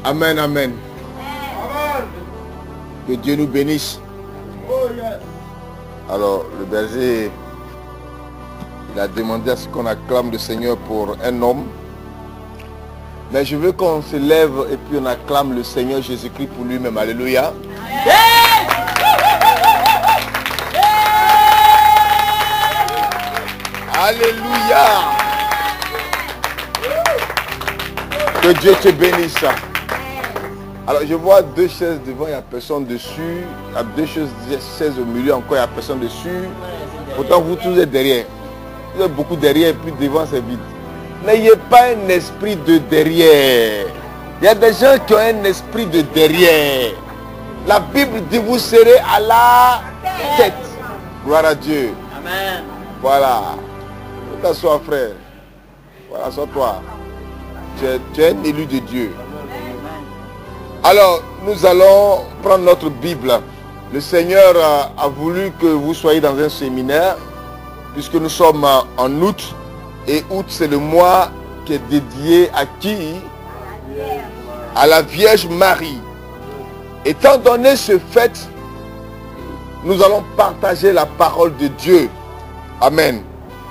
Amen, amen. Que Dieu nous bénisse. Alors, le berger, il a demandé à ce qu'on acclame le Seigneur pour un homme. Mais je veux qu'on se lève et puis on acclame le Seigneur Jésus-Christ pour lui-même. Alléluia. Alléluia. Que Dieu te bénisse. Alors je vois deux chaises devant, il n'y a personne dessus. Il y a deux chaises au milieu, encore il n'y a personne dessus. Pourtant vous tous êtes derrière. Vous êtes beaucoup derrière et puis devant c'est vide. N'ayez pas un esprit de derrière. Il y a des gens qui ont un esprit de derrière. La Bible dit vous serez à la tête. Gloire à Dieu. Amen. Voilà. T'assois frère. Voilà, assois-toi. Tu es un élu de Dieu. Alors, nous allons prendre notre Bible. Le Seigneur a voulu que vous soyez dans un séminaire, puisque nous sommes en août. Et août, c'est le mois qui est dédié à qui? À la Vierge Marie. Étant donné ce fait, nous allons partager la parole de Dieu. Amen.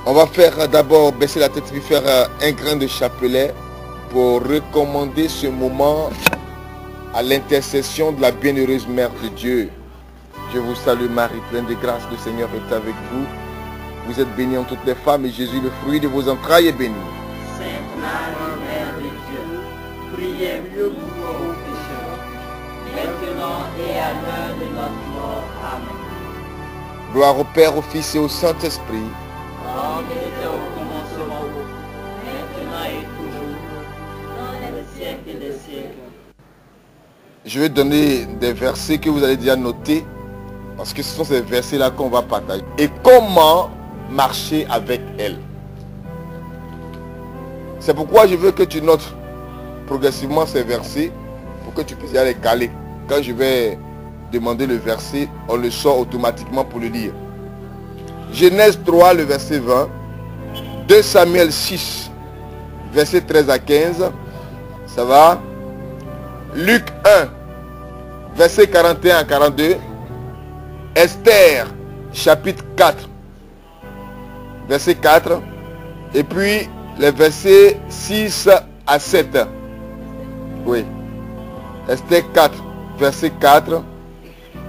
On va faire d'abord baisser la tête et faire un grain de chapelet pour recommander ce moment à l'intercession de la bienheureuse Mère de Dieu. Je vous salue Marie, pleine de grâce, le Seigneur est avec vous. Vous êtes bénie en toutes les femmes et Jésus, le fruit de vos entrailles, est béni. Sainte Marie, Mère de Dieu, priez mieux pour nous pécheurs, maintenant et à l'heure de notre mort. Amen. Gloire au Père, au Fils et au Saint-Esprit. Comme il était au commencement, maintenant et toujours, dans les siècles des siècles. Je vais donner des versets que vous allez déjà noter, parce que ce sont ces versets-là qu'on va partager. Et comment marcher avec elle. C'est pourquoi je veux que tu notes progressivement ces versets, pour que tu puisses aller caler. Quand je vais demander le verset, on le sort automatiquement pour le lire. Genèse 3, le verset 20. 2 Samuel 6, verset 13 à 15. Ça va. Luc 1, verset 41 à 42. Esther, chapitre 4, verset 4. Et puis les versets 6 à 7. Oui. Esther 4, verset 4.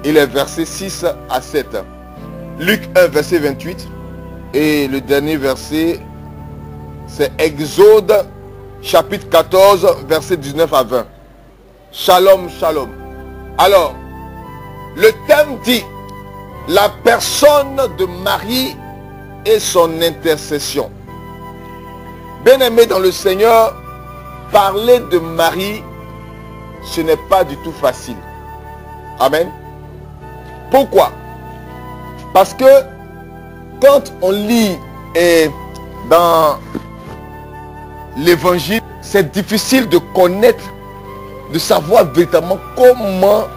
Et les versets 6 à 7. Luc 1, verset 28. Et le dernier verset, c'est Exode, chapitre 14, verset 19 à 20. Shalom, shalom. Alors, le thème dit la personne de Marie et son intercession. Bien-aimé dans le Seigneur, parler de Marie, ce n'est pas du tout facile. Amen. Pourquoi? Parce que quand on lit dans l'évangile, c'est difficile de connaître, de savoir véritablement comment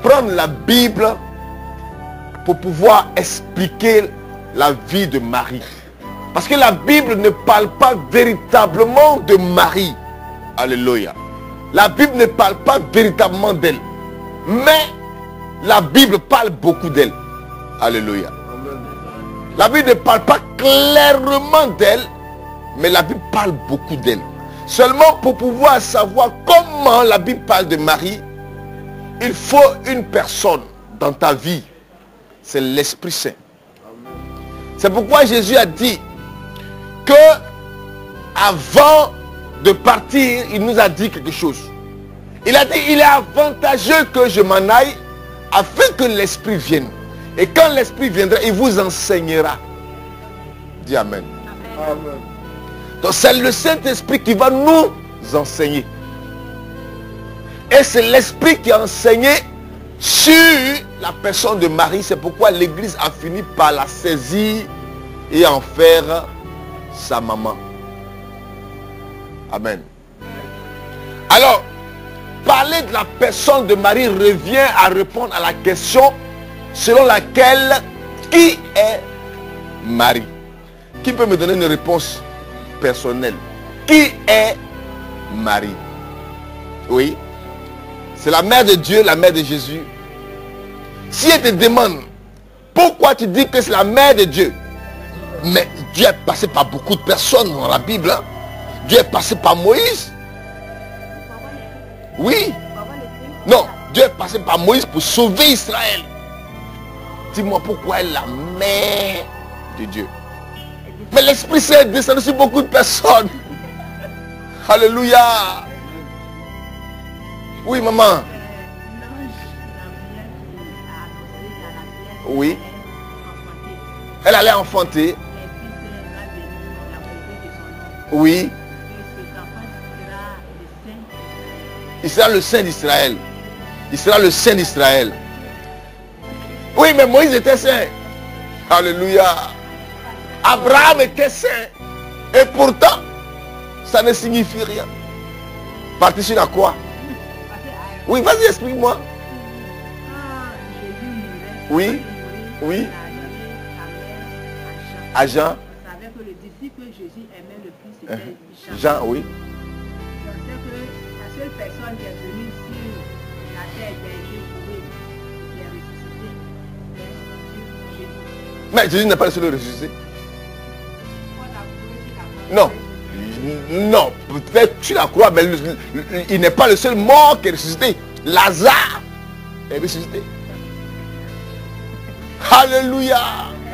prendre la Bible pour pouvoir expliquer la vie de Marie. Parce que la Bible ne parle pas véritablement de Marie. Alléluia. La Bible ne parle pas véritablement d'elle. Mais la Bible parle beaucoup d'elle. Alléluia. La Bible ne parle pas clairement d'elle, mais la Bible parle beaucoup d'elle. Seulement pour pouvoir savoir comment la Bible parle de Marie, il faut une personne dans ta vie. C'est l'Esprit Saint. C'est pourquoi Jésus a dit que avant de partir, il nous a dit quelque chose. Il a dit, il est avantageux que je m'en aille afin que l'Esprit vienne. Et quand l'Esprit viendra, il vous enseignera. Dis Amen. Amen. Donc c'est le Saint-Esprit qui va nous enseigner. Et c'est l'Esprit qui a enseigné sur la personne de Marie. C'est pourquoi l'Église a fini par la saisir et en faire sa maman. Amen. Alors, parler de la personne de Marie revient à répondre à la question selon laquelle qui est Marie? Qui peut me donner une réponse personnelle? Qui est Marie? Oui. C'est la mère de Dieu, la mère de Jésus. Si elle te demande pourquoi tu dis que c'est la mère de Dieu, mais Dieu est passé par beaucoup de personnes dans la Bible. Hein? Dieu est passé par Moïse. Oui. Non, Dieu est passé par Moïse pour sauver Israël. Dis-moi pourquoi elle est la mère de Dieu. Mais l'Esprit Saint est descendu sur beaucoup de personnes. Alléluia. Oui, maman. Oui. Elle allait enfanter. Oui. Il sera le Saint d'Israël. Il sera le Saint d'Israël. Oui, mais Moïse était saint. Alléluia. Abraham était saint. Et pourtant, ça ne signifie rien. Parti sur la croix. Oui, vas-y, explique-moi. Oui. Oui. À Jean. savait que le disciple que Jésus aimait le plus, c'était Jean, oui. Je sais que la seule personne qui est venue sur la terre qui a été trouvée, qui est ressuscitée, c'est Jésus. Mais Jésus n'est pas le seul ressuscité. On a trouvé sur la croix. Non. Non, peut-être tu la crois, mais il n'est pas le seul mort qui est ressuscité. Lazare est ressuscité. Alléluia.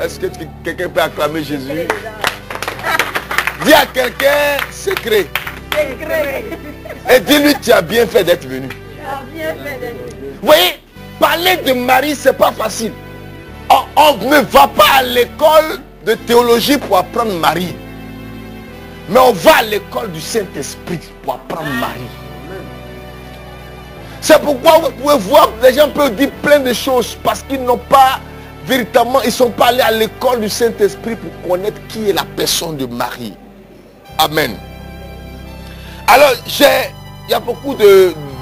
Est-ce que quelqu'un peut acclamer Jésus? Dis à quelqu'un secret. Et dis-lui, tu as bien fait d'être venu. Vous voyez, parler de Marie, c'est pas facile. On ne va pas à l'école de théologie pour apprendre Marie. Mais on va à l'école du Saint-Esprit pour apprendre Marie. C'est pourquoi vous pouvez voir, les gens peuvent dire plein de choses parce qu'ils n'ont pas véritablement, ils ne sont pas allés à l'école du Saint-Esprit pour connaître qui est la personne de Marie. Amen. Alors, il y a beaucoup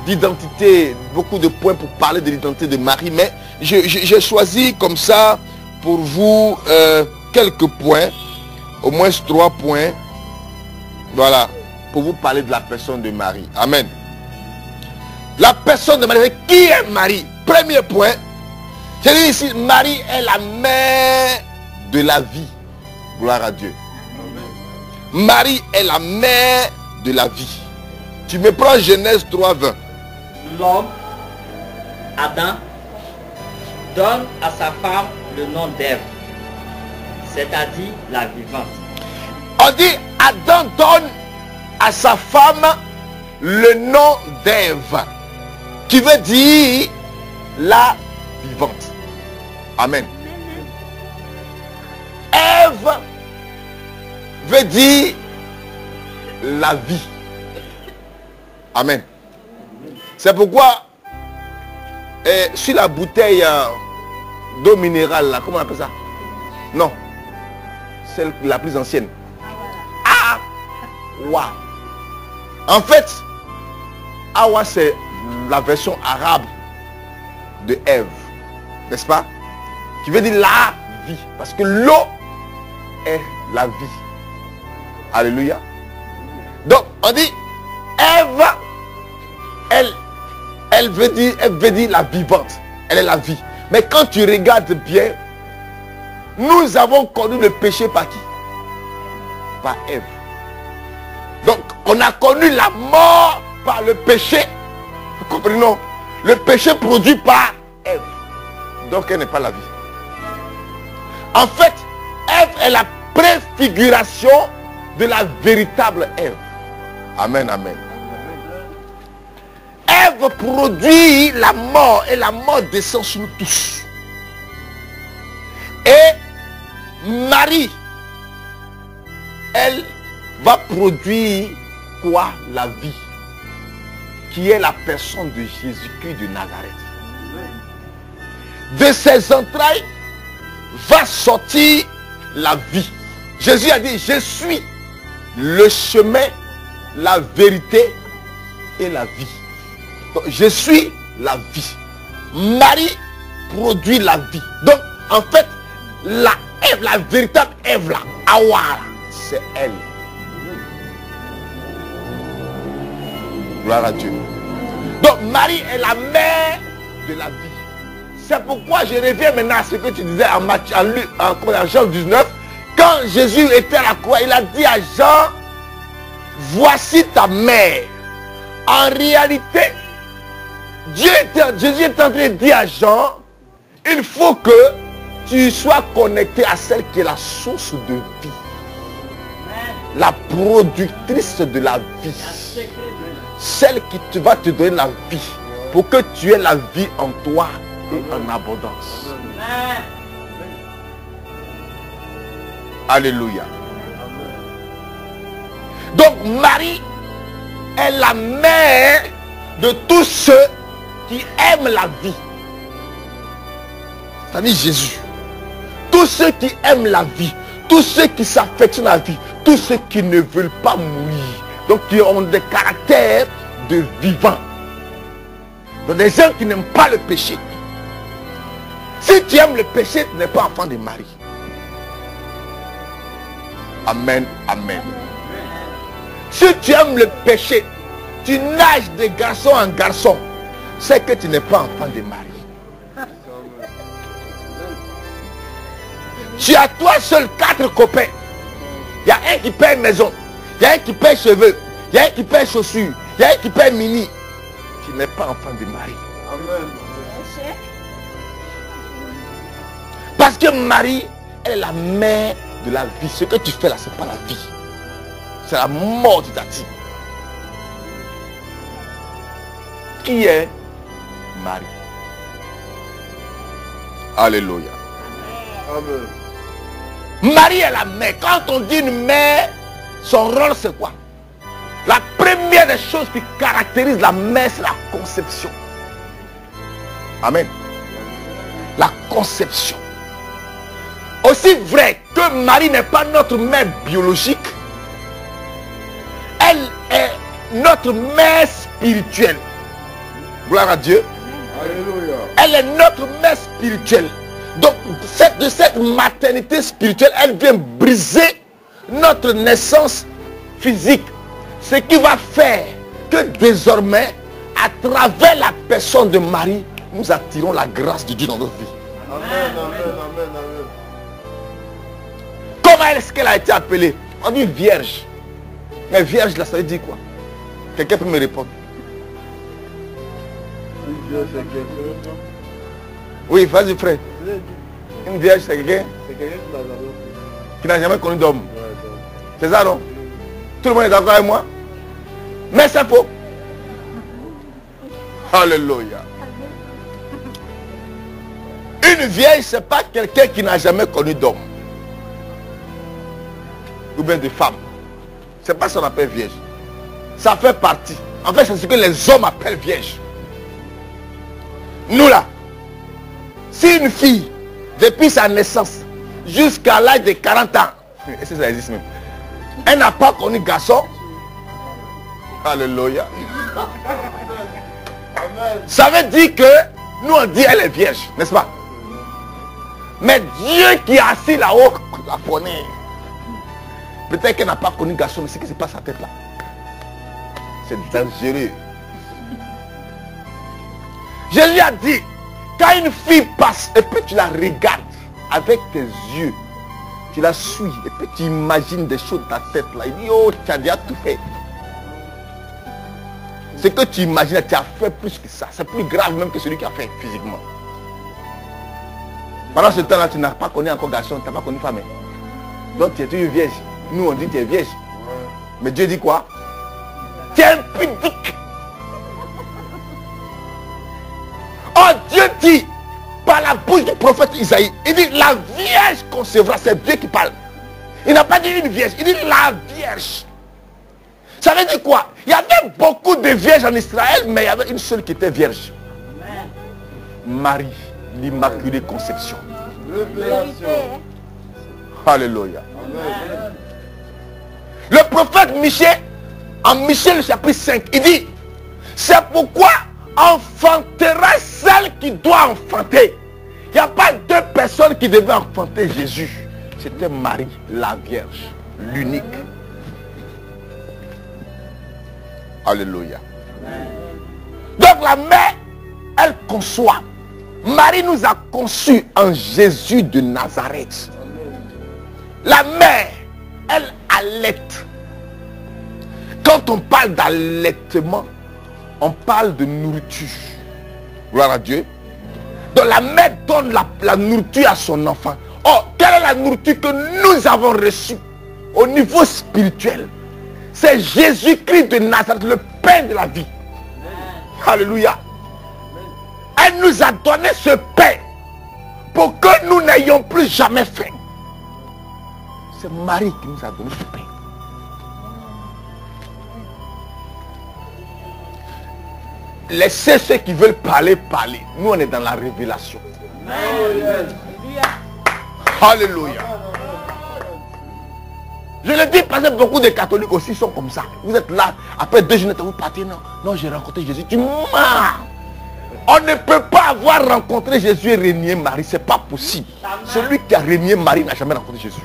d'identités, beaucoup de points pour parler de l'identité de Marie, mais j'ai choisi comme ça pour vous quelques points, au moins 3 points. Voilà, pour vous parler de la personne de Marie. Amen. La personne de Marie, qui est Marie? Premier point, j'ai dit ici, Marie est la mère de la vie. Gloire à Dieu. Marie est la mère de la vie. Tu me prends Genèse 3:20. L'homme, Adam, donne à sa femme le nom d'Ève, c'est-à-dire la vivante. On dit Adam donne à sa femme le nom d'Ève, qui veut dire la vivante. Amen. Ève veut dire la vie. Amen. C'est pourquoi sur la bouteille d'eau minérale, là, comment on appelle ça? Non. Celle la plus ancienne. Awa. En fait, Awa, c'est la version arabe de Ève. N'est-ce pas? Qui veut dire la vie. Parce que l'eau est la vie. Alléluia. Donc, on dit Ève, elle veut dire la vivante. Elle est la vie. Mais quand tu regardes bien, nous avons connu le péché par qui? Par Ève. Donc, on a connu la mort par le péché. Vous comprenez, non? Le péché produit par Ève. Donc, elle n'est pas la vie. En fait, Ève est la préfiguration de la véritable Ève. Amen, amen. Ève produit la mort et la mort descend sur nous tous. Et Marie, elle va produire quoi? La vie, qui est la personne de Jésus-Christ de Nazareth. De ses entrailles va sortir la vie. Jésus a dit, je suis le chemin, la vérité et la vie. Donc, je suis la vie. Marie produit la vie. Donc, en fait, la Ève, la véritable Ève, là, Awa, c'est elle. Gloire à Dieu. Donc Marie est la mère de la vie. C'est pourquoi je reviens maintenant à ce que tu disais en Jean 19. Quand Jésus était à la croix, il a dit à Jean, voici ta mère. En réalité, Jésus est en train de dire à Jean, il faut que tu sois connecté à celle qui est la source de vie. La productrice de la vie. Celle qui va te donner la vie. Pour que tu aies la vie en toi et en abondance. Alléluia. Donc Marie est la mère de tous ceux qui aiment la vie. C'est-à-dire Jésus. Tous ceux qui aiment la vie, tous ceux qui s'affectionnent à la vie, tous ceux qui ne veulent pas mourir. Donc qui ont des caractères de vivants. Donc des gens qui n'aiment pas le péché. Si tu aimes le péché, tu n'es pas enfant de Marie. Amen, amen. Si tu aimes le péché, tu nages de garçon en garçon, c'est que tu n'es pas enfant de Marie. Tu as toi seul 4 copains. Il y a un qui paye maison, il y a un qui paye cheveux, il y a un qui paye chaussures, il y a un qui paye mini. Tu n'es pas enfant de Marie. Amen. Parce que Marie est la mère de la vie. Ce que tu fais là, ce n'est pas la vie. C'est la mort de ta vie. Qui est Marie? Alléluia. Amen. Marie est la mère. Quand on dit une mère, son rôle c'est quoi? La première des choses qui caractérise la mère, c'est la conception. Amen. La conception. Aussi vrai que Marie n'est pas notre mère biologique, elle est notre mère spirituelle. Gloire à Dieu. Alléluia. Elle est notre mère spirituelle. Donc de cette maternité spirituelle, elle vient briser notre naissance physique. Ce qui va faire que désormais, à travers la personne de Marie, nous attirons la grâce de Dieu dans notre vie. Amen, amen, amen, amen. Comment est-ce qu'elle a été appelée? On dit vierge. Mais vierge là, ça veut dire quoi? Quelqu'un peut me répondre? Une vierge, c'est quelqu'un. Oui, vas-y frère. Une vierge, c'est quelqu'un? C'est quelqu'un qui n'a jamais connu d'homme. C'est ça non? Tout le monde est d'accord avec moi? Mais c'est faux. Alléluia. Une vierge, c'est pas quelqu'un qui n'a jamais connu d'homme. Ou bien de femme. C'est pas ce qu'on appelle vierge. Ça fait partie. En fait, c'est ce que les hommes appellent vierge. Nous là, si une fille, depuis sa naissance, jusqu'à l'âge de 40 ans, et ça existe même, elle n'a pas connu garçon. Alléluia. Ça veut dire que nous on dit elle est vierge, n'est-ce pas? Mais Dieu qui est assis là-haut, la connaît. Peut-être qu'elle n'a pas connu garçon, mais ce qui se passe à sa tête là, c'est dangereux. Jésus a dit, quand une fille passe et puis tu la regardes avec tes yeux, tu la suis et puis tu imagines des choses dans ta tête là, il dit, oh, tu as déjà tout fait. Ce que tu imagines, tu as fait plus que ça. C'est plus grave même que celui qui a fait physiquement. Pendant ce temps-là, tu n'as pas connu encore garçon, tu n'as pas connu femme. Donc tu es une vierge. Nous on dit que tu es vierge. Mais Dieu dit quoi? Tu es impudique. Oh, Dieu dit par la bouche du prophète Isaïe, il dit la vierge concevra. C'est Dieu qui parle. Il n'a pas dit une vierge, il dit la vierge. Ça veut dire quoi? Il y avait beaucoup de vierges en Israël, mais il y avait une seule qui était vierge. Marie, l'Immaculée Conception. Alléluia. Le prophète Michée, en Michée chapitre 5, il dit, c'est pourquoi enfantera celle qui doit enfanter. Il n'y a pas deux personnes qui devaient enfanter Jésus. C'était Marie, la Vierge, l'unique. Alléluia. Donc Donc la mère, elle conçoit. Marie nous a conçus en Jésus de Nazareth. La mère, elle allaite. Quand on parle d'allaitement, on parle de nourriture. Gloire à Dieu. Donc la mère donne la nourriture à son enfant. Oh, quelle est la nourriture que nous avons reçue au niveau spirituel? C'est Jésus-Christ de Nazareth, le pain de la vie. Alléluia. Elle nous a donné ce pain pour que nous n'ayons plus jamais faim. C'est Marie qui nous a donné ce pain. Laissez ceux qui veulent parler, parler. Nous, on est dans la révélation. Alléluia. Je le dis parce que beaucoup de catholiques aussi sont comme ça. Vous êtes là, après 2 journées, vous partez. Non, j'ai rencontré Jésus. Tu mens. On ne peut pas avoir rencontré Jésus et régner Marie. C'est pas possible. Celui qui a régné Marie n'a jamais rencontré Jésus.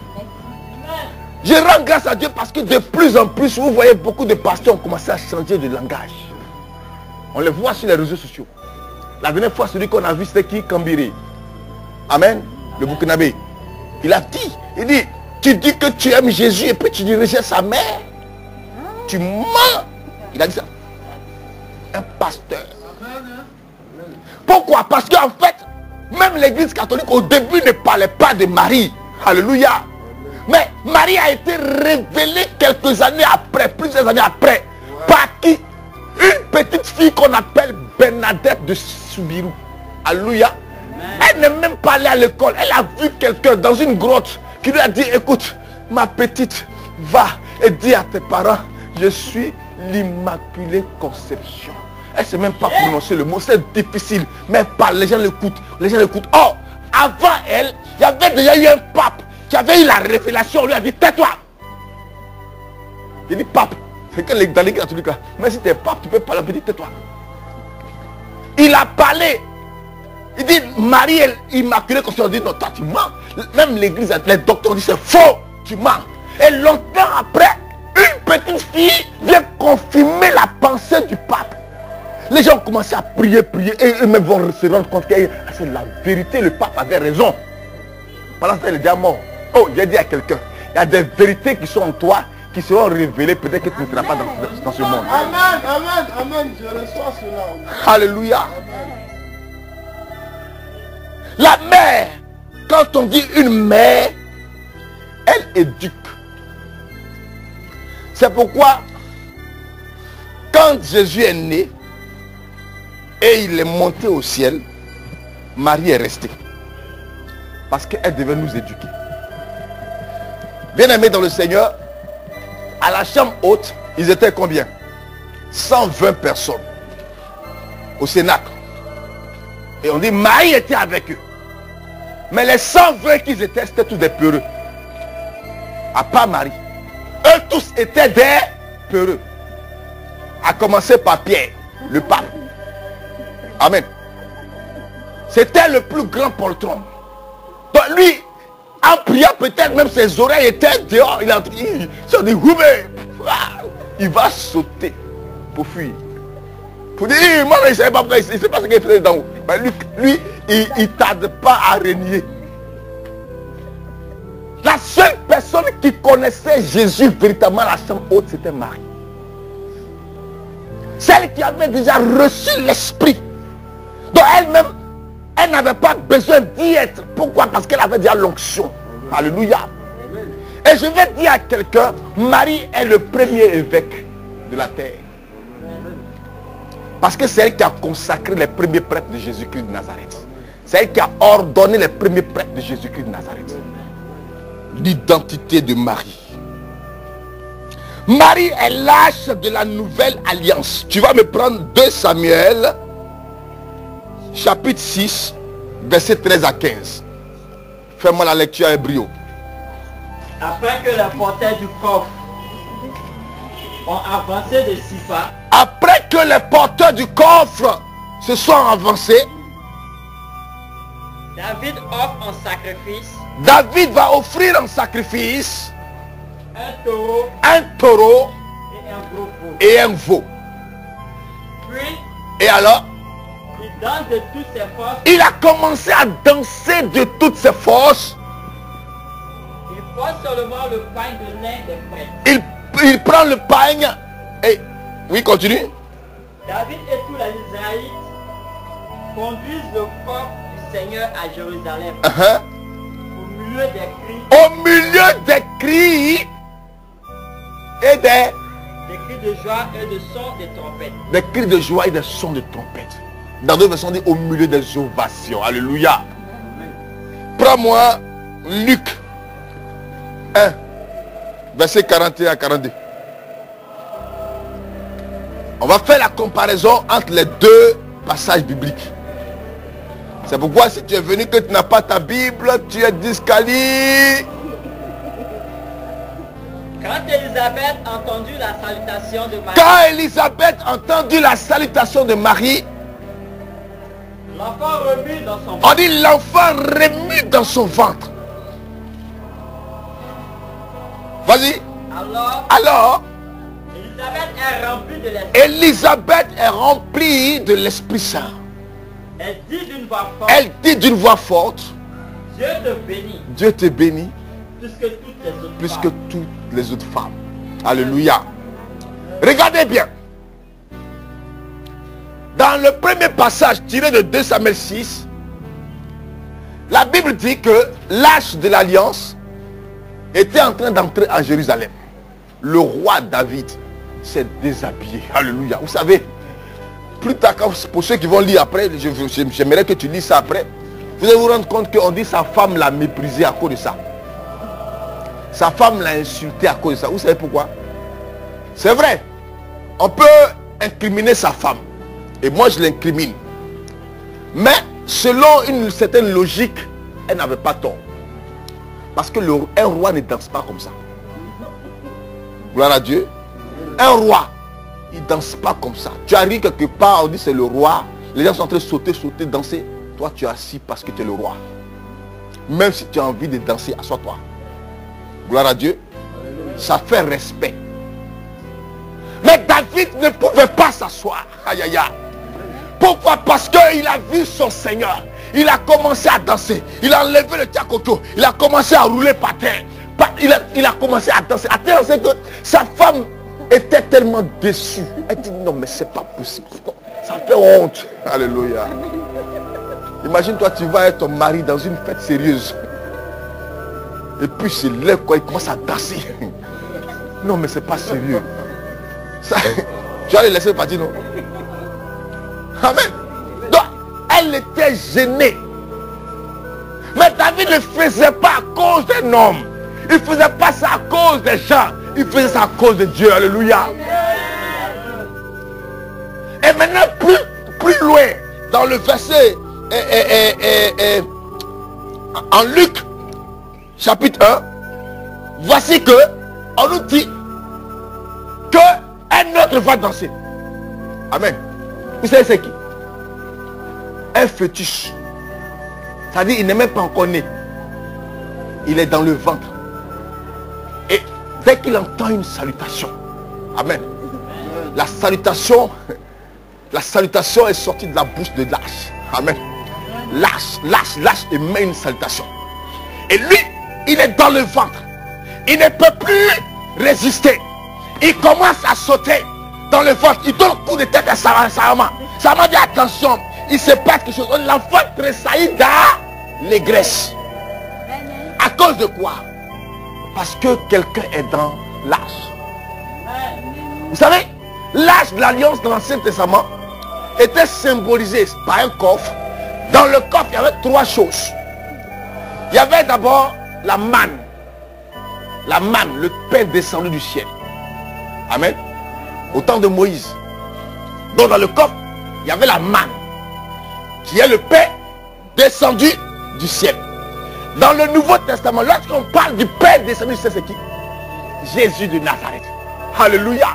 Je rends grâce à Dieu parce que de plus en plus, vous voyez beaucoup de pasteurs ont commencé à changer de langage. On les voit sur les réseaux sociaux. La dernière fois, celui qu'on a vu, c'était qui? Kambiri. Amen. Le Burkinabé. Il a dit, il dit, tu dis que tu aimes Jésus et puis tu diriges sa mère. Tu mens. Il a dit ça. Un pasteur. Pourquoi? Parce qu'en fait, même l'église catholique au début ne parlait pas de Marie. Alléluia. Mais Marie a été révélée quelques années après, plusieurs années après, par qui? Une petite fille qu'on appelle Bernadette de Soubirou. Alléluia. Elle n'est même pas allée à l'école. Elle a vu quelqu'un dans une grotte qui lui a dit, écoute, ma petite, va et dis à tes parents, je suis l'Immaculée Conception. Elle ne sait même pas prononcer le mot, c'est difficile. Mais elle parle, les gens l'écoutent. Les gens l'écoutent. Oh, avant elle, il y avait déjà eu un pape qui avait eu la révélation. On lui a dit, tais-toi. Il dit, pape. C'est que dans l'église catholique là. Mais si tu es pape, tu peux parler, petit, tais-toi. Il a parlé. Il dit, Marie est immaculée. Quand on dit, non, toi tu mens. Même l'église, les docteurs disent, c'est faux, tu mens. Et longtemps après, une petite fille vient confirmer la pensée du pape. Les gens ont commencé à prier, et eux-mêmes vont se rendre compte que c'est la vérité, le pape avait raison. Pendant ce temps, il est déjà mort. Oh, j'ai dit à quelqu'un, il y a des vérités qui sont en toi, qui seront révélées, peut-être que tu ne seras pas dans ce monde. Amen, amen, amen, je reçois cela. Alléluia. Amen. La mère, quand on dit une mère, elle éduque. C'est pourquoi, quand Jésus est né, et il est monté au ciel, Marie est restée. Parce qu'elle devait nous éduquer. Bien-aimés dans le Seigneur, à la chambre haute, ils étaient combien? 120 personnes. Au Cénacle. Et on dit, Marie était avec eux. Mais les 120 qu'ils étaient, c'était tous des peureux. À part Marie. Eux tous étaient des peureux. À commencer par Pierre, le pape. Amen. C'était le plus grand poltron. Donc lui, en priant, peut-être même ses oreilles étaient dehors. Il a dit, il va sauter pour fuir. Pour dire, moi je ne sais pas pourquoi, il ne sait pas ce qu'il faisait dans haut. Mais lui il ne tarde pas à régner. La seule personne qui connaissait Jésus véritablement à la chambre haute, c'était Marie. Celle qui avait déjà reçu l'esprit. Donc elle-même, elle n'avait pas besoin d'y être. Pourquoi? Parce qu'elle avait déjà l'onction. Alléluia. Et je vais dire à quelqu'un, Marie est le premier évêque de la terre. Parce que c'est elle qui a consacré les premiers prêtres de Jésus-Christ de Nazareth. C'est elle qui a ordonné les premiers prêtres de Jésus-Christ de Nazareth. L'identité de Marie. Marie est l'âge de la nouvelle alliance. Tu vas me prendre 2 Samuel, chapitre 6, verset 13 à 15. Fais-moi la lecture à brio. Après que les porteurs du coffre ont avancé de 6 pas. Après que les porteurs du coffre se sont avancés, David offre en sacrifice. David va offrir en sacrifice un taureau et un veau. puis Et alors, danse de toutes ses forces. Il a commencé à danser de toutes ses forces. Il porte seulement le pain de lin des prêtres. Il prend le pain et... Oui, continue. David et tous les Israélites conduisent le corps du Seigneur à Jérusalem. Au milieu des cris. Au milieu des cris et des cris de joie et de sons des trompettes. Des cris de joie et des sons de trompette. Dans d'autres versions, on dit au milieu des ovations. Alléluia. Prends-moi Luc 1, verset 41 à 42. On va faire la comparaison entre les deux passages bibliques. C'est pourquoi si tu es venu que tu n'as pas ta Bible, tu es disqualifié. Quand Élisabeth entendit la salutation de Marie. Quand Élisabeth entendit la salutation de Marie. L'enfant remue dans son ventre. On dit l'enfant remue dans son ventre. Vas-y. Alors, Élisabeth est remplie de l'Esprit. Élisabeth est remplie de l'Esprit Saint. Elle dit d'une voix forte. Elle dit d'une voix forte. Dieu te bénit. Dieu te bénit. Plus que toutes les autres femmes. Alléluia. Regardez bien. Dans le premier passage tiré de 2 Samuel 6, la Bible dit que l'arche de l'alliance était en train d'entrer à Jérusalem. Le roi David s'est déshabillé. Alléluia. Vous savez, plus tard, pour ceux qui vont lire après, j'aimerais que tu lises ça après. Vous allez vous rendre compte qu'on dit sa femme l'a méprisé à cause de ça. Sa femme l'a insulté à cause de ça. Vous savez pourquoi? C'est vrai. On peut incriminer sa femme. Et moi je l'incrimine. Mais selon une certaine logique, elle n'avait pas tort. Parce que un roi ne danse pas comme ça. Gloire à Dieu. Un roi, il ne danse pas comme ça. Tu arrives quelque part, on dit c'est le roi. Les gens sont en train de sauter, sauter, danser. Toi tu es assis parce que tu es le roi. Même si tu as envie de danser, assois-toi. Gloire à Dieu. Ça fait respect. Mais David ne pouvait pas s'asseoir. Aïe aïe aïe. Pourquoi? Parce qu'il a vu son Seigneur. Il a commencé à danser. Il a enlevé le tiakoto. Il a commencé à rouler par terre. Il a commencé à danser. À tel point que sa femme était tellement déçue. Elle dit non mais c'est pas possible. Ça fait honte. Alléluia. Imagine-toi, tu vas avec ton mari dans une fête sérieuse. Et puis c'est là quoi, il commence à danser. Non mais c'est pas sérieux. Ça, tu vas les laisser partir, non? Amen. Donc, elle était gênée. Mais David ne faisait pas à cause d'un homme. Il ne faisait pas ça à cause des gens. Il faisait ça à cause de Dieu. Alléluia. Et maintenant, plus loin, dans le verset en Luc, chapitre 1, voici que on nous dit que un autre va danser. Amen. Vous savez c'est qui? Un fœtus. C'est-à-dire il n'est même pas encore né. Il est dans le ventre. Et dès qu'il entend une salutation. Amen. La salutation est sortie de la bouche de l'arche. Amen. L'arche émet une salutation. Et lui, il est dans le ventre. Il ne peut plus résister. Il commence à sauter dans le ventre. Il donne un coup de tête à sa maman. Sa maman dit attention. Il se passe quelque chose. L'enfant tressaillit d'allégresse. À cause de quoi? Parce que quelqu'un est dans l'arche. Vous savez, l'arche de l'alliance dans l'Ancien Testament était symbolisé par un coffre. Dans le coffre, il y avait 3 choses. Il y avait d'abord la manne. La manne, le pain descendu du ciel. Amen. Au temps de Moïse. Donc dans le coffre, il y avait la manne. Qui est le pain descendu du ciel. Dans le Nouveau Testament, lorsqu'on parle du pain descendu du ciel, c'est qui? Jésus de Nazareth. Alléluia.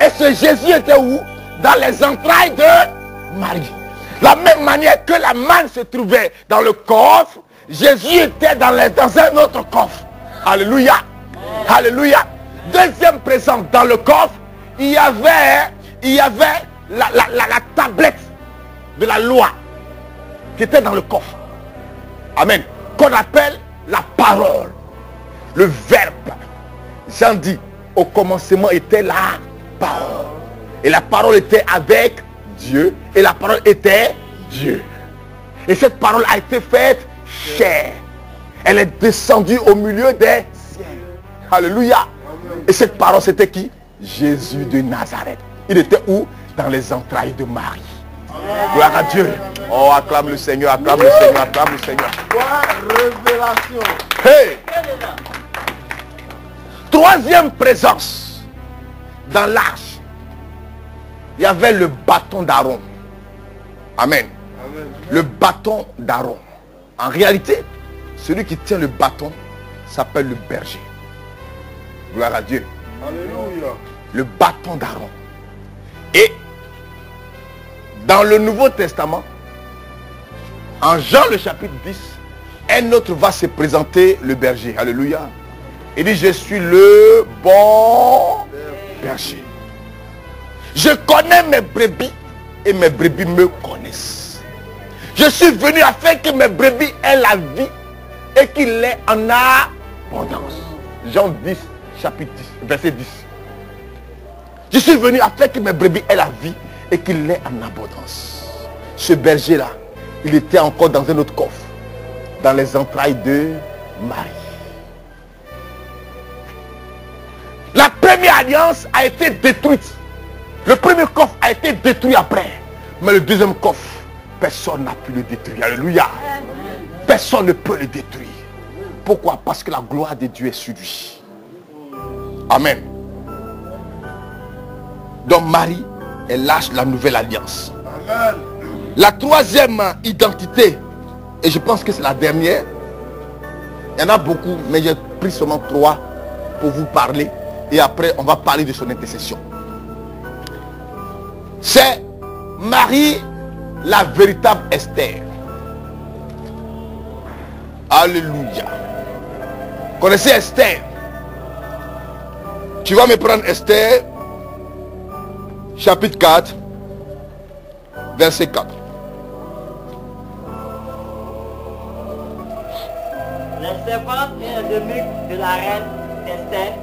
Et ce Jésus était où? Dans les entrailles de Marie. La même manière que la manne se trouvait dans le coffre, Jésus était dans un autre coffre. Alléluia. Alléluia. Deuxième présence dans le coffre, il y avait la tablette de la loi qui était dans le coffre. Amen. Qu'on appelle la parole. Le verbe. Jean dit, au commencement était la parole. Et la parole était avec Dieu. Et la parole était Dieu. Et cette parole a été faite chair. Elle est descendue au milieu des cieux. Alléluia. Et cette parole, c'était qui? Jésus de Nazareth. Il était où? Dans les entrailles de Marie. Gloire à Dieu. Oh, acclame le Seigneur, acclame le Seigneur, acclame le Seigneur. Révélation. Hey! Troisième présence. Dans l'arche, il y avait le bâton d'Aaron. Amen. Amen. Le bâton d'Aaron. En réalité, celui qui tient le bâton s'appelle le berger. Gloire à Dieu. Alléluia. Le bâton d'Aaron. Et dans le Nouveau Testament, en Jean le chapitre 10, un autre va se présenter le berger. Alléluia. Il dit, je suis le bon berger. Je connais mes brebis et mes brebis me connaissent. Je suis venu afin que mes brebis aient la vie et qu'il l'ait en abondance. Jean 10, chapitre 10, verset 10. Je suis venu afin que mes brebis aient la vie et qu'il l'ait en abondance. Ce berger-là, il était encore dans un autre coffre, dans les entrailles de Marie. La première alliance a été détruite. Le premier coffre a été détruit après. Mais le deuxième coffre, personne n'a pu le détruire. Alléluia. Personne ne peut le détruire. Pourquoi? Parce que la gloire de Dieu est sur lui. Amen. Donc Marie, elle lâche la nouvelle alliance. Amen. La troisième identité, et je pense que c'est la dernière. Il y en a beaucoup, mais j'ai pris seulement 3 pour vous parler. Et après, on va parler de son intercession. C'est Marie, la véritable Esther. Alléluia. Connaissez Esther? Tu vas me prendre Esther, chapitre 4, verset 4. Les servantes et les eunuques de la reine Esther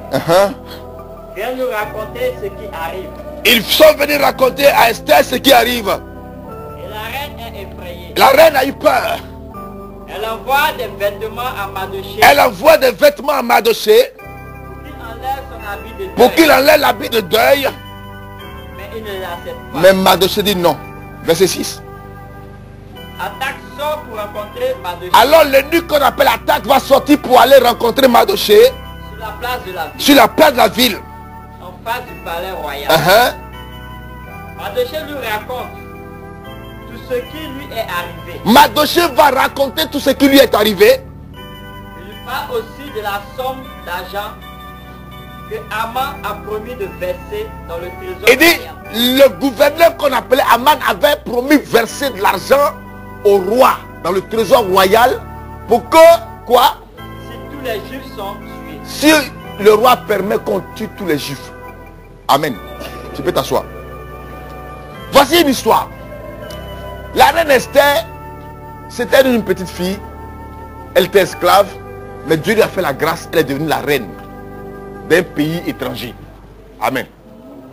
viennent nous raconter ce qui arrive. Ils sont venus raconter à Esther ce qui arrive. Et la reine est effrayée. La reine a eu peur. Elle envoie des vêtements à Mardochée Elle envoie des vêtements à Mardochée pour qu'il enlève son habit de deuil. pour qu'il enlève l'habit de deuil. Mais il ne l'accepte pas. Mais Mardochée dit non. Verset 6. Attaque sort pour rencontrer Mardochée Alors l'eunuque qu'on appelle Attaque va sortir pour aller rencontrer Mardochée sur la place de la ville, sur la place de la ville. en face du palais royal. Mardochée lui raconte tout ce qui lui est arrivé. Mardochée va raconter tout ce qui lui est arrivé. Il lui parle aussi de la somme d'argent que Haman a promis de verser dans le trésor Il dit, royal. le gouverneur qu'on appelait Haman avait promis de verser de l'argent au roi dans le trésor royal pour que, quoi? Si tous les juifs sont tués. Si le roi permet qu'on tue tous les juifs. Amen. Tu peux t'asseoir. Voici une histoire. La reine Esther, c'était une petite fille. Elle était esclave. Mais Dieu lui a fait la grâce. Elle est devenue la reine d'un pays étranger. Amen.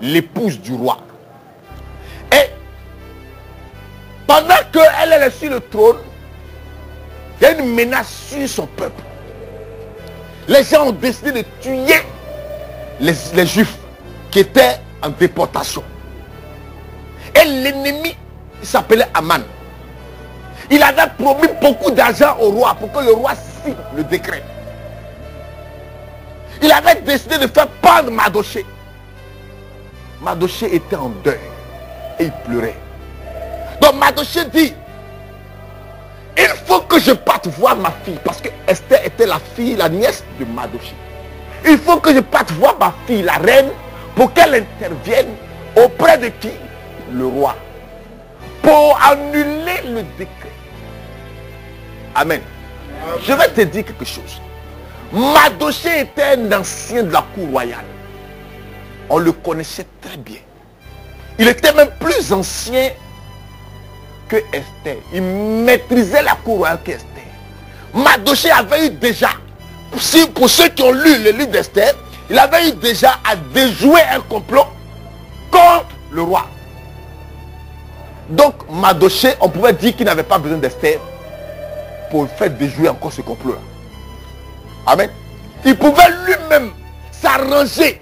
L'épouse du roi. Et pendant qu'elle est sur le trône, il y a une menace sur son peuple. Les gens ont décidé de tuer les juifs qui étaient en déportation. Et l'ennemi, il s'appelait Haman. Il avait promis beaucoup d'argent au roi pour que le roi signe le décret. Il avait décidé de faire pendre Mardochée. Mardochée était en deuil et il pleurait. Donc Mardochée dit, il faut que je parte voir ma fille, parce que Esther était la fille, la nièce de Mardochée. Il faut que je parte voir ma fille, la reine, pour qu'elle intervienne auprès de qui? Le roi. Pour annuler le décret. Amen. Je vais te dire quelque chose. Mardochée était un ancien de la cour royale. On le connaissait très bien. Il était même plus ancien que Esther. Il maîtrisait la cour royale qu'Esther. Mardochée avait eu déjà, pour ceux qui ont lu le livre d'Esther, il avait eu déjà à déjouer un complot contre le roi. Donc Mardochée, on pouvait dire qu'il n'avait pas besoin d'Esther pour faire déjouer encore ce complot-là. Amen. Il pouvait lui-même s'arranger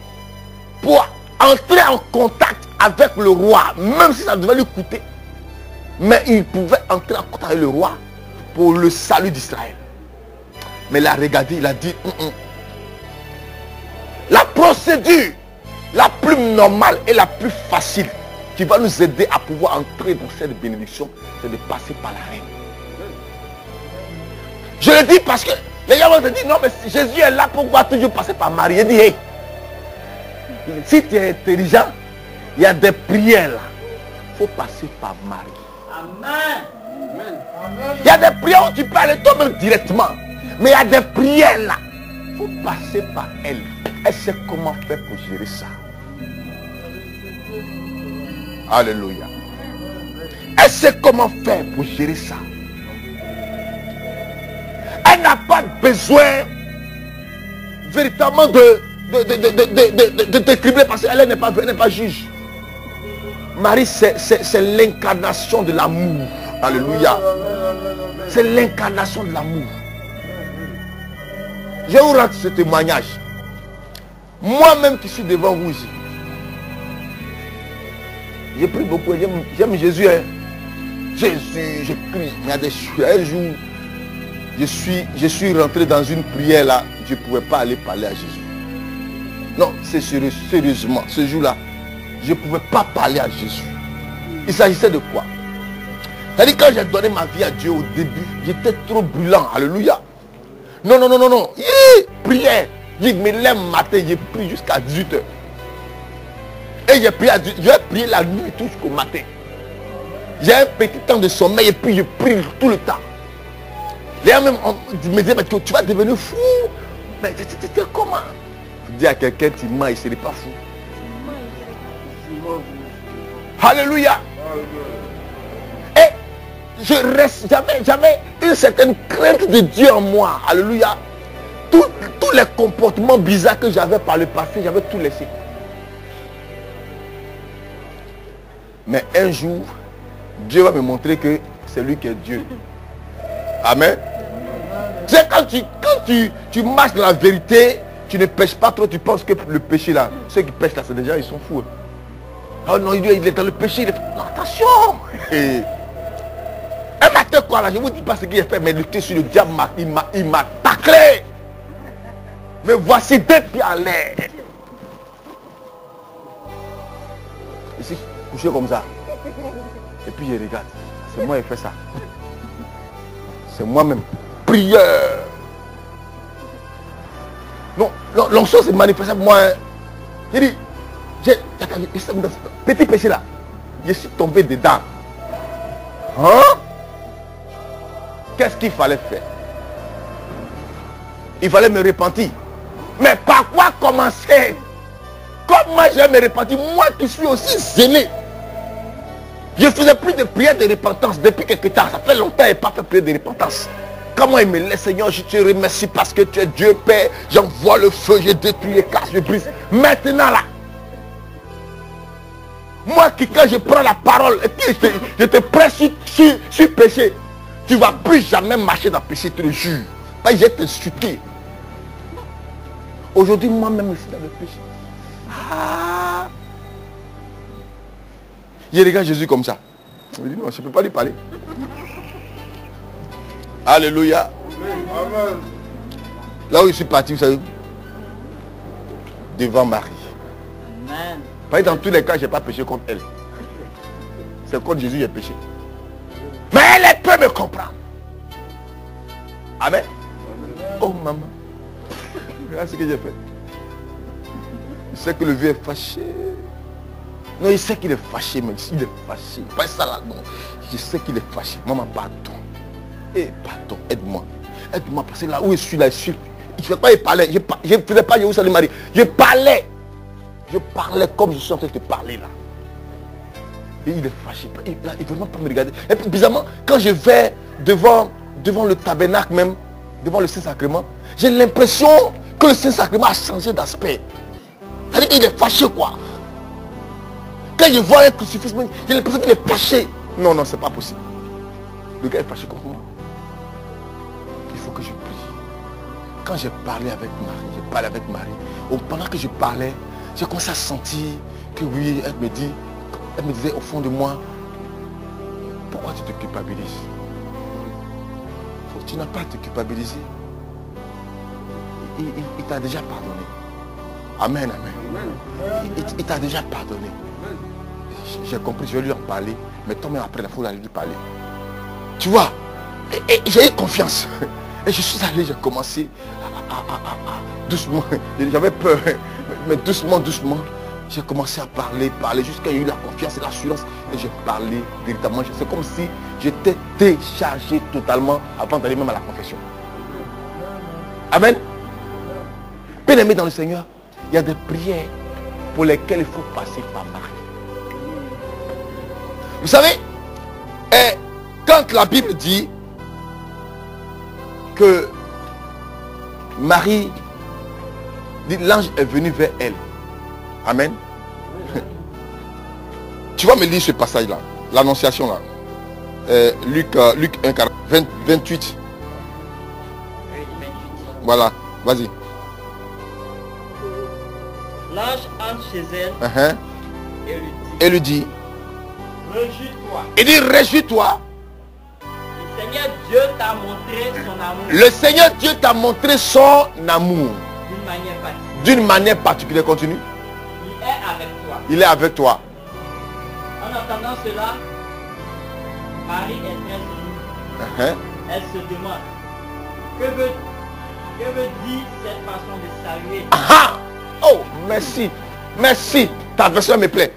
pour entrer en contact avec le roi, même si ça devait lui coûter. Mais il pouvait entrer en contact avec le roi pour le salut d'Israël. Mais il a regardé, il a dit, la procédure la plus normale et la plus facile qui va nous aider à pouvoir entrer dans cette bénédiction, c'est de passer par la reine. Je le dis parce que les gens vont te dire, non mais Jésus est là, pourquoi toujours passer par Marie? Il dit, hey, si tu es intelligent, il y a des prières là. Il faut passer par Marie. Amen. Il y a des prières où tu peux aller toi-même directement. Mais il y a des prières là. Il faut passer par elle. Elle sait comment faire pour gérer ça. Alléluia. Elle sait comment faire pour gérer ça. Elle n'a pas besoin véritablement de t'écribler parce qu'elle n'est pas juge. Marie, c'est l'incarnation de l'amour. Alléluia. C'est l'incarnation de l'amour. Je vais vous rendre ce témoignage. Moi-même qui suis devant vous ici, j'ai pris beaucoup, j'aime Jésus. Hein. Jésus, je prie. Il y a des choses. Un jour, je suis rentré dans une prière là, je ne pouvais pas aller parler à Jésus. Non, c'est sérieux, sérieusement, ce jour-là, je ne pouvais pas parler à Jésus. Il s'agissait de quoi? C'est-à-dire quand j'ai donné ma vie à Dieu au début, j'étais trop brûlant. Alléluia. Non, non, non, non, non. Prière. Je me lève matin, j'ai prié jusqu'à 18h. Et j'ai prié, j'ai prié la nuit jusqu'au matin. J'ai un petit temps de sommeil et puis je prie tout le temps. Les gens même me disaient, mais tu vas devenir fou. Mais comment? Je dis à quelqu'un, tu mens, il ne serait pas fou. Alléluia. Et je reste, j'avais une certaine crainte de Dieu en moi. Alléluia. Tous les comportements bizarres que j'avais par le passé, j'avais tout laissé. Mais un jour, Dieu va me montrer que c'est lui qui est Dieu. Amen. C'est quand tu marches dans la vérité, tu ne pêches pas trop, tu penses que le péché là, ceux qui pêchent là, c'est déjà, ils sont fous. Oh non, il est dans le péché. Non, attention. Et un matin quoi là, je ne vous dis pas ce qu'il a fait, mais lutter sur le diable, il m'a taclé. Mais voici 2 pieds à l'air. Ici, couché comme ça. Et puis je regarde. C'est moi qui ai fait ça. C'est moi-même. Prière. Non, l'onction s'est manifestée pour moi. J'ai dit, petit péché là, je suis tombé dedans. Hein? Qu'est-ce qu'il fallait faire? Il fallait me repentir. Mais par quoi commencer? Comment je vais me repentir? Moi qui suis aussi zélé. Je ne faisais plus de prière de repentance depuis quelque temps. Ça fait longtemps que je n'ai pas fait prière de repentance. Comment il me laisse, Seigneur, je te remercie parce que tu es Dieu Père. J'envoie le feu, je détruis les cases, je brise. Maintenant là, moi qui quand je prends la parole et puis je te presse sur péché, tu ne vas plus jamais marcher dans le péché, je te le jure. Parce que je vais t'insulter. Aujourd'hui, moi-même, je suis dans le péché. Ah. Je regarde Jésus comme ça. Je me dis non, je ne peux pas lui parler. Alléluia. Amen. Là où je suis parti, vous savez, devant Marie. Amen. Parce que dans tous les cas, je n'ai pas péché contre elle. C'est contre Jésus que j'ai péché. Mais elle peut me comprendre. Amen. Oh maman. Regarde ce que j'ai fait. Il sait que le vieux est fâché. Non, il sait qu'il est fâché, mais il est fâché. Pas ça là, non. Je sais qu'il est fâché. Maman, pardon. Eh, pardon, aide-moi. Aide-moi, parce que là où je suis, là, je ne fais pas parler. Je ne faisais pas Jérusalem Marie. Je parlais. Je parlais comme je suis en train de te parler là. Et il est fâché. Il ne veut même pas me regarder. Et puis bizarrement, quand je vais devant le tabernacle même, devant le Saint-Sacrement, j'ai l'impression que le Saint-Sacrement a changé d'aspect. C'est-à-dire qu'il est fâché quoi. Quand je vois un crucifix, j'ai l'impression qu'il est fâché. Non, non, c'est pas possible. Le gars est fâché contre moi. Il faut que je prie. Quand j'ai parlé avec Marie, pendant que je parlais, j'ai commencé à sentir que oui, elle me disait au fond de moi, pourquoi tu te culpabilises? Tu n'as pas à te culpabiliser. Il t'a déjà pardonné. Amen, amen. Il t'a déjà pardonné. J'ai compris, je vais lui en parler. Mais toi-même après, il faut aller lui parler. Tu vois, et j'ai eu confiance. Et je suis allé, j'ai commencé doucement. J'avais peur, mais doucement, j'ai commencé à parler, jusqu'à eu la confiance et l'assurance. Et j'ai parlé véritablement. C'est comme si j'étais déchargé totalement avant d'aller même à la confession. Amen. Bien-aimé dans le Seigneur, il y a des prières pour lesquelles il faut passer par Marie. Vous savez, quand la Bible dit que Marie, l'ange est venu vers elle. Amen. Tu vas me lire ce passage-là, l'annonciation là. Luc 1, 28. Voilà, vas-y. L'ange entre chez elle et lui dit, réjouis-toi. Il dit, réjouis-toi. Le Seigneur Dieu t'a montré son amour. Le Seigneur Dieu t'a montré son amour. D'une manière particulière. D'une manière particulière. Continue. Il est avec toi. Il est avec toi. En entendant cela, Marie est très émue. Elle se demande, que veut dire cette façon de saluer? Ah! Oh, merci. Merci. Ta version me plaît.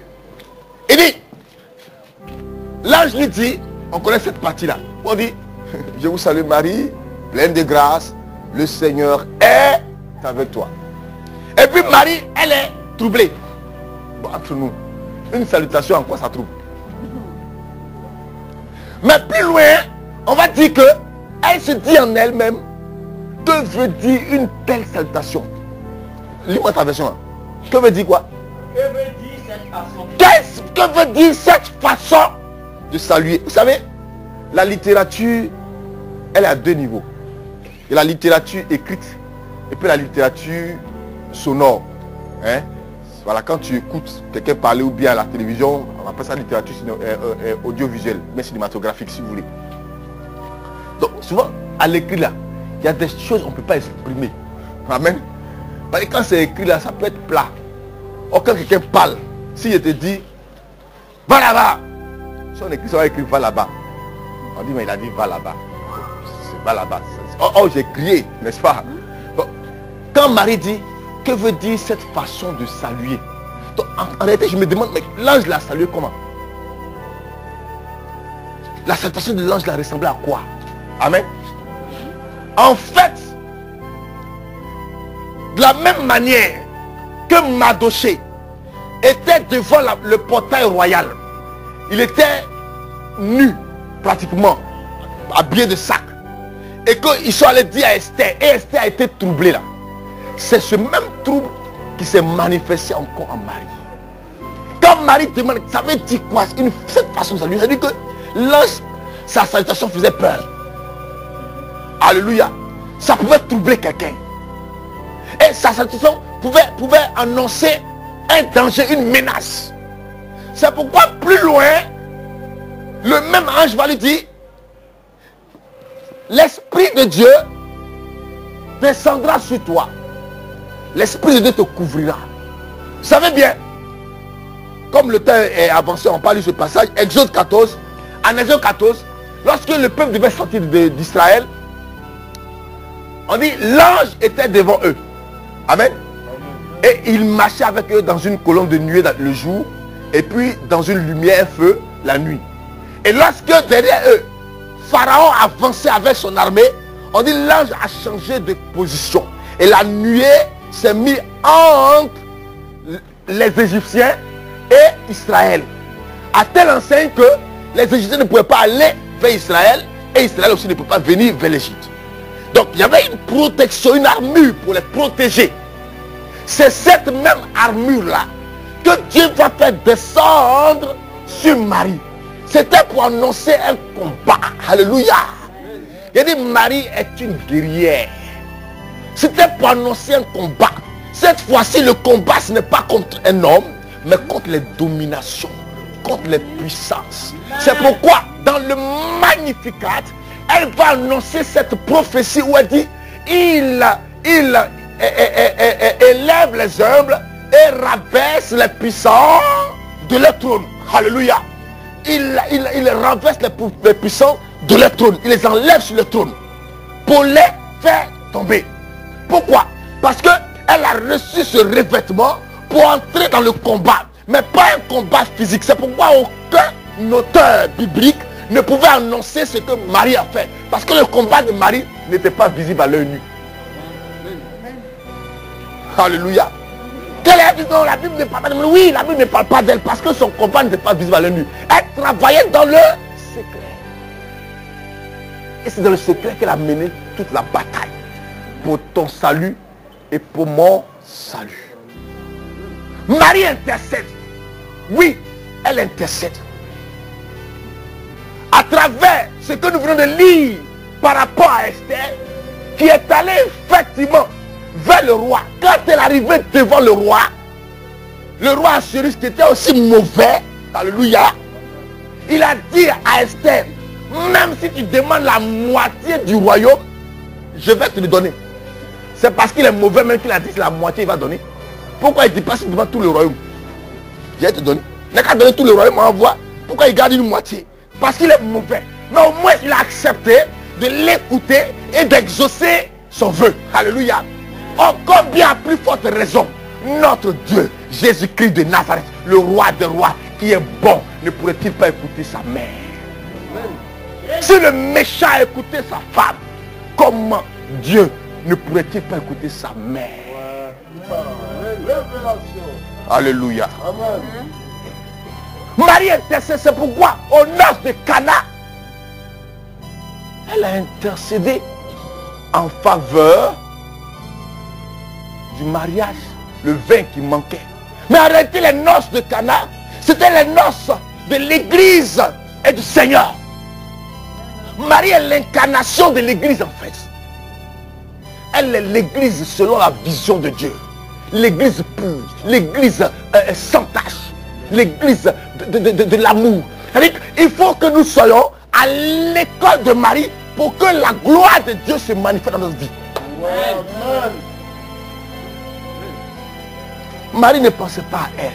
Il dit, l'ange lui dit, on connaît cette partie-là. On dit, je vous salue Marie, pleine de grâce, le Seigneur est avec toi. Et puis Marie, elle est troublée. Bon, entre nous, une salutation en quoi ça trouble? Mais plus loin, on va dire que elle se dit en elle-même, que veut dire une telle salutation? Lis-moi ta version. Que veut dire quoi? Que veut dire cette façon? Que veut dire cette façon de saluer? Vous savez, la littérature, elle est à deux niveaux. Il y a la littérature écrite et puis la littérature sonore. Hein? Voilà, quand tu écoutes quelqu'un parler ou bien à la télévision, on appelle ça littérature audiovisuelle, mais cinématographique si vous voulez. Donc souvent, à l'écrit là, il y a des choses qu'on ne peut pas exprimer. Amen. Parce que quand c'est écrit là, ça peut être plat. Or quand quelqu'un parle, si je te dis, va là-bas, si on écrit, ça va écrire va là-bas. On dit, mais il a dit va là-bas. C'est va là-bas. Oh, j'ai crié, n'est-ce pas? Donc, quand Marie dit, que veut dire cette façon de saluer? Donc, en réalité, je me demande, mais l'ange l'a salué comment? La salutation de l'ange l'a ressemblé à quoi? Amen. En fait, de la même manière que Mardochée était devant le portail royal, il était nu pratiquement, habillé de sac, et qu'ils sont allés dire à Esther, et Esther a été troublée là. C'est ce même trouble qui s'est manifesté encore en Marie. Quand Marie demande, ça veut dire quoi? Cette façon de saluer, ça veut dire que l'ange, sa salutation faisait peur. Alléluia. Ça pouvait troubler quelqu'un. Et sa salutation pouvait annoncer un danger, une menace. C'est pourquoi plus loin, le même ange va lui dire, l'Esprit de Dieu descendra sur toi. L'Esprit de Dieu te couvrira. Vous savez bien, comme le temps est avancé, on parle de ce passage, Exode 14. En Exode 14, lorsque le peuple devait sortir d'Israël, on dit l'ange était devant eux. Amen. Et il marchait avec eux dans une colonne de nuée le jour, et puis dans une lumière, un feu, la nuit. Et lorsque derrière eux, Pharaon avançait avec son armée, on dit l'ange a changé de position. Et la nuée s'est mise entre les Égyptiens et Israël. à telle enseigne que les Égyptiens ne pouvaient pas aller vers Israël et Israël aussi ne peut pas venir vers l'Égypte. Donc il y avait une protection, une armure pour les protéger. C'est cette même armure-là que Dieu va faire descendre sur Marie. C'était pour annoncer un combat. Alléluia. Il a dit Marie est une guerrière. C'était pour annoncer un combat. Cette fois-ci, le combat, ce n'est pas contre un homme, mais contre les dominations, contre les puissances. C'est pourquoi, dans le Magnificat, elle va annoncer cette prophétie où elle dit, il élève les humbles et rabaisse les puissants de leur trône. Alléluia. Il renverse les puissants de leur trône. Il les enlève sur le trône pour les faire tomber. Pourquoi? Parce qu'elle a reçu ce revêtement pour entrer dans le combat. Mais pas un combat physique. C'est pourquoi aucun auteur biblique ne pouvait annoncer ce que Marie a fait. Parce que le combat de Marie n'était pas visible à l'œil nu. Alléluia. Non, la Bible ne parle pas d'elle. Oui, la Bible ne parle pas d'elle parce que son combat n'était pas visible à l'œil nu. Elle travaillait dans le secret. Et c'est dans le secret qu'elle a mené toute la bataille. Pour ton salut et pour mon salut. Marie intercède. Oui, elle intercède. À travers ce que nous venons de lire par rapport à Esther, qui est allée effectivement vers le roi. Quand elle est arrivée devant le roi Assuérus qui était aussi mauvais, alléluia, il a dit à Esther, même si tu demandes la moitié du royaume, je vais te le donner. C'est parce qu'il est mauvais même qu'il a dit que la moitié il va donner. Pourquoi il dit pas si tu demandes tout le royaume? Je vais te donner. Il n'a qu'à donner tout le royaume, envoie. Pourquoi il garde une moitié? Parce qu'il est mauvais. Mais au moins il a accepté de l'écouter et d'exaucer son vœu. Alléluia. Encore bien à plus forte raison, notre Dieu, Jésus-Christ de Nazareth, le roi des rois, qui est bon, ne pourrait-il pas écouter sa mère? Si le méchant a écouté sa femme, comment Dieu ne pourrait-il pas écouter sa mère? Alléluia. Amen. Marie intercède, c'est pourquoi au noces de Cana, elle a intercédé en faveur du mariage, le vin qui manquait. Mais en réalité, les noces de Cana, c'était les noces de l'église et du Seigneur. Marie est l'incarnation de l'église en fait. Elle est l'église selon la vision de Dieu. L'église pure, l'église sans tache, l'église de l'amour. Il faut que nous soyons à l'école de Marie pour que la gloire de Dieu se manifeste dans notre vie. Amen. Marie ne pensait pas à elle.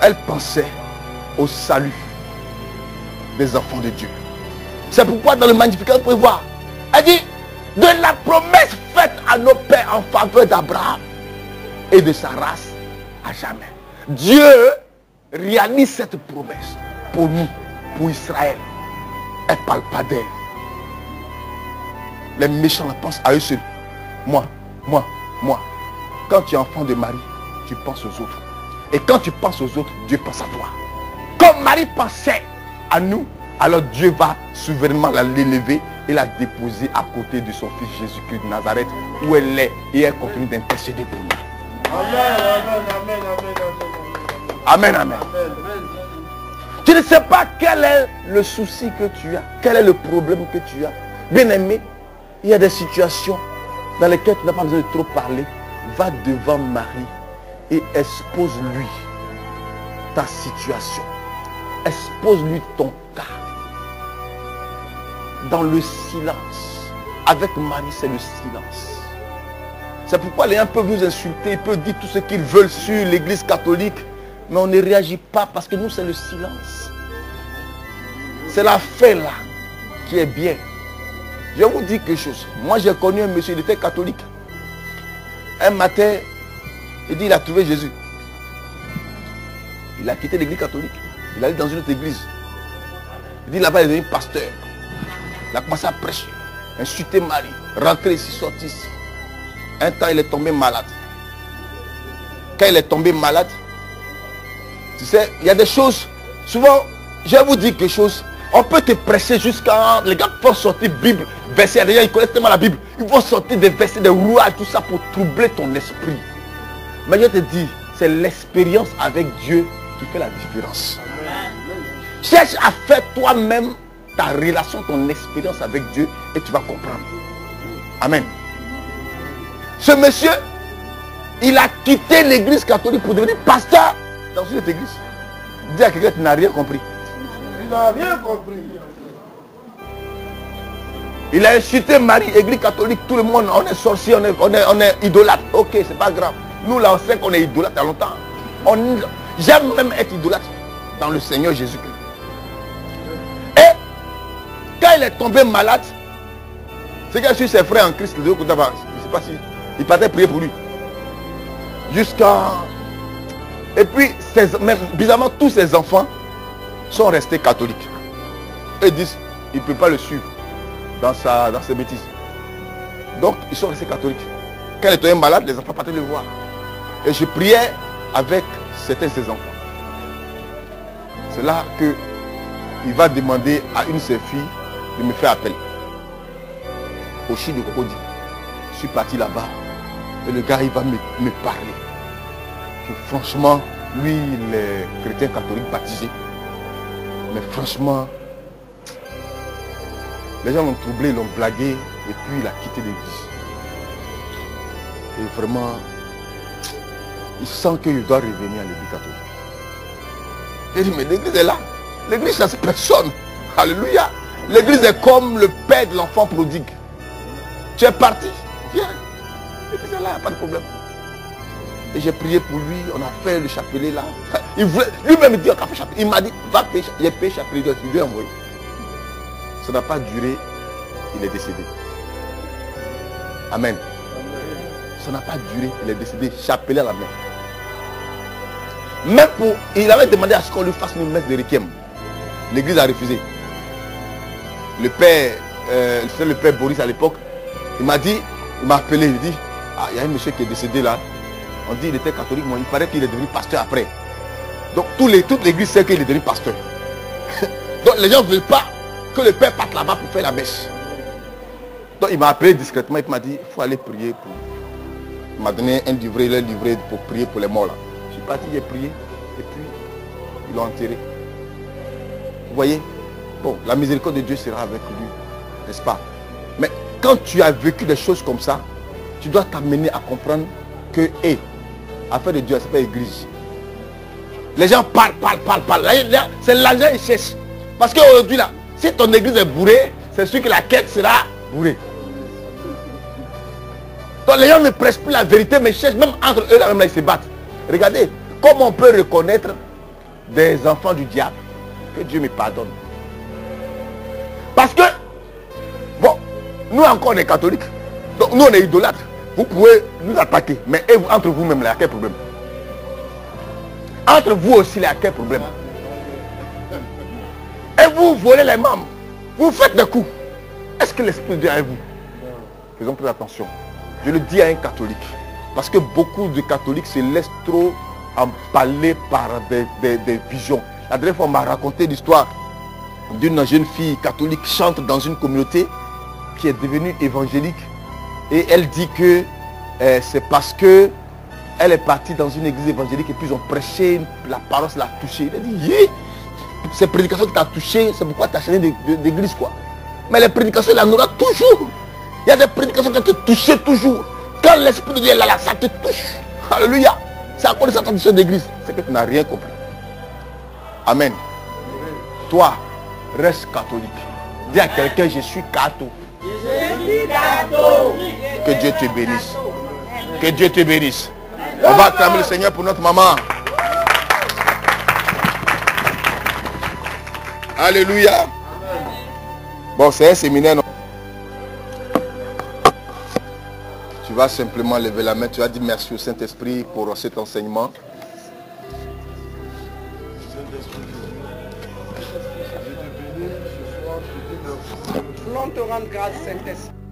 Elle pensait au salut des enfants de Dieu. C'est pourquoi dans le Magnificat, vous pouvez voir, elle dit, de la promesse faite à nos pères en faveur d'Abraham et de sa race à jamais. Dieu réalise cette promesse pour nous, pour Israël. Elle ne parle pas d'elle. Les méchants la pensent à eux seuls. Moi. Quand tu es enfant de Marie, tu penses aux autres. Et quand tu penses aux autres, Dieu pense à toi. Comme Marie pensait à nous, alors Dieu va souverainement l'élever et la déposer à côté de son fils Jésus-Christ de Nazareth, où elle est, et elle continue d'intercéder pour nous. Amen. Tu ne sais pas quel est le souci que tu as, quel est le problème que tu as. Bien aimé, il y a des situations dans lesquelles tu n'as pas besoin de trop parler. Va devant Marie et expose-lui ta situation. Expose-lui ton cas. Dans le silence. Avec Marie, c'est le silence. C'est pourquoi les gens peuvent vous insulter, ils peuvent dire tout ce qu'ils veulent sur l'église catholique. Mais on ne réagit pas parce que nous, c'est le silence. C'est la fin là qui est bien. Je vais vous dire quelque chose. Moi, j'ai connu un monsieur, il était catholique. Un matin, il dit, il a trouvé Jésus. Il a quitté l'église catholique. Il allait dans une autre église. Il dit, là-bas, il est devenu pasteur. Il a commencé à prêcher. Insulter Marie. Rentrer ici, sortir ici. Un temps, il est tombé malade. Quand il est tombé malade, tu sais, il y a des choses Souvent, je vais vous dire quelque chose. On peut te prêcher jusqu'à... Les gars peuvent sortir Bible, versets. D'ailleurs, ils connaissent tellement la Bible. Ils vont sortir des versets, des rouages, tout ça pour troubler ton esprit. Mais je te dis, c'est l'expérience avec Dieu qui fait la différence. Cherche à faire toi-même ta relation, ton expérience avec Dieu et tu vas comprendre. Amen. Ce monsieur, il a quitté l'église catholique pour devenir pasteur dans une autre église. Dis à quelqu'un, tu n'as rien compris. Il n'a rien compris. Il a insulté Marie, église catholique, tout le monde, on est sorcier, on est idolâtre. Ok, c'est pas grave. Nous là, on sait qu'on est idolâtre à longtemps. J'aime même être idolâtre dans le Seigneur Jésus-Christ. Et quand il est tombé malade, c'est qu'il a su ses frères en Christ, je ne sais pas si il partait prier pour lui. Jusqu'à... Et puis, bizarrement, tous ses enfants sont restés catholiques. Et ils disent, il ne peut pas le suivre dans ses bêtises. Donc, ils sont restés catholiques. Quand il était malade, les enfants partaient le voir. Et je priais avec certains de ses enfants. C'est là qu'il va demander à une de ses filles de me faire appel. Au Chili de Cocody. Je suis parti là-bas. Et le gars, il va me parler. Que franchement, lui, il est chrétien catholique baptisé. Mais franchement, les gens l'ont troublé, l'ont blagué. Et puis, il a quitté l'église. Et vraiment, il sent qu'il doit revenir à l'église catholique. Il dit, mais l'église est là. L'église, ça, c'est personne. Alléluia. L'église est comme le père de l'enfant prodigue. Tu es parti. Viens. L'église est là, pas de problème. Et j'ai prié pour lui. On a fait le chapelet là. Il voulait, lui-même, il dit, on a fait chapelet. Il m'a dit, va payer. J'ai payé chapelet. Il lui a envoyé. Ça n'a pas duré. Il est décédé. Amen. Ça n'a pas duré. Il est décédé. Chapelet à la main. Même pour... Il avait demandé à ce qu'on lui fasse une messe de requiem. L'église a refusé. Le père, c'était le père Boris à l'époque. Il m'a dit, il m'a appelé, il dit, ah, il y a un monsieur qui est décédé là. On dit qu'il était catholique, mais il paraît qu'il est devenu pasteur après. Donc toute l'église sait qu'il est devenu pasteur. Donc les gens ne veulent pas que le père parte là-bas pour faire la messe. Donc il m'a appelé discrètement, il m'a dit, il faut aller prier pour... Il m'a donné un livret, pour prier pour les morts là. Je suis parti, j'ai prié, et puis ils l'ont enterré. Vous voyez? Bon, la miséricorde de Dieu sera avec lui, n'est-ce pas? Mais quand tu as vécu des choses comme ça, tu dois t'amener à comprendre que, affaire de Dieu, c'est pas église. Les gens parlent. C'est l'argent qu'ils cherchent. Parce qu'aujourd'hui là, si ton église est bourrée, c'est sûr que la quête sera bourrée. Donc les gens ne prêchent plus la vérité, mais cherchent, même entre eux là, même là, ils se battent. Regardez, comment on peut reconnaître des enfants du diable? Que Dieu me pardonne. Parce que, bon, nous encore on est catholiques. Donc nous on est idolâtres. Vous pouvez nous attaquer. Mais entre vous-même, il y a quel problème? Entre vous aussi, il y a quel problème? Et vous volez les membres. Vous faites des coups. Est-ce que l'Esprit de Dieu est avec vous? Faisons plus attention. Je le dis à un catholique. Parce que beaucoup de catholiques se laissent trop empaler par des visions. La dernière fois, on m'a raconté l'histoire d'une jeune fille catholique qui chante dans une communauté qui est devenue évangélique. Et elle dit que c'est parce que elle est partie dans une église évangélique et puis ils ont prêché, la parole l'a touchée. Elle a dit, ces prédications qui t'ont touché, c'est pourquoi tu as changé d'église quoi. Mais les prédications, il en aura toujours. Il y a des prédications qui te touchent toujours. Quand l'Esprit de Dieu est là, ça te touche. Alléluia. C'est à cause de cette tradition d'église. C'est que tu n'as rien compris. Amen. Toi, reste catholique. Dis à quelqu'un, je suis catholique. Que Dieu te bénisse. Que Dieu te bénisse. On va acclamer le Seigneur pour notre maman. Alléluia. Bon, c'est un séminaire. Non? Tu vas simplement lever la main. Tu vas dire merci au Saint-Esprit pour cet enseignement. Voulons te rendre grâce, Saint-Esprit.